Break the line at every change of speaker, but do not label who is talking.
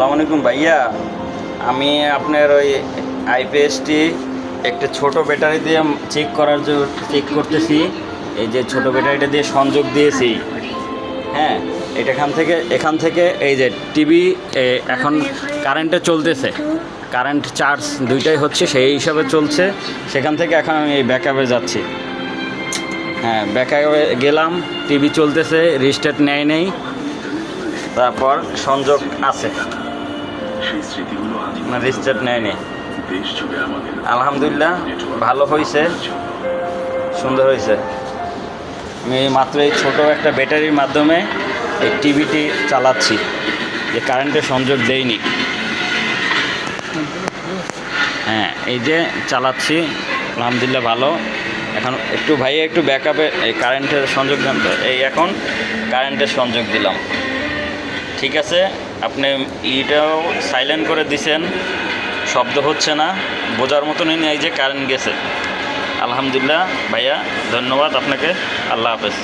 আসসালামু আলাইকুম ভাইয়া, আমি আপনার ওই আইপিএসটি একটা ছোট ব্যাটারি দিয়ে চেক করতেছি। এই যে ছোট ব্যাটারিটা দিয়ে সংযোগ দিয়েছি, হ্যাঁ, এখান থেকে এই যে টিভি এখন কারেন্টে চলতেছে, কারেন্ট চার্জ দুইটাই হচ্ছে, সেই হিসাবে চলছে। সেখান থেকে এখন আমি এই ব্যাকআপে যাচ্ছি। হ্যাঁ, ব্যাকআপে গেলাম, টিভি চলতেছে, রিস্টার্ট নেই, তারপর সংযোগ আছে, রিস্টার্ট নেয়নি। আলহামদুলিল্লাহ, ভালো হয়েছে, সুন্দর হয়েছে। আমি মাত্র এই ছোটো একটা ব্যাটারির মাধ্যমে এই টিভিটি চালাচ্ছি, যে কারেন্টের সংযোগ দেয়নি। হ্যাঁ, এই যে চালাচ্ছি, আলহামদুলিল্লাহ ভালো। এখন একটু ভাইয়া একটু ব্যাকআপে এই কারেন্টের সংযোগ দেন তো। এই এখন কারেন্টের সংযোগ দিলাম, ঠিক আছে। আপনি ইটাও সাইলেন্ট করে দিছেন, শব্দ হচ্ছে না, বোঝার মতনই নেই যে কারেন্ট গেছে। আলহামদুলিল্লাহ ভাইয়া, ধন্যবাদ আপনাকে। আল্লাহ হাফেজ।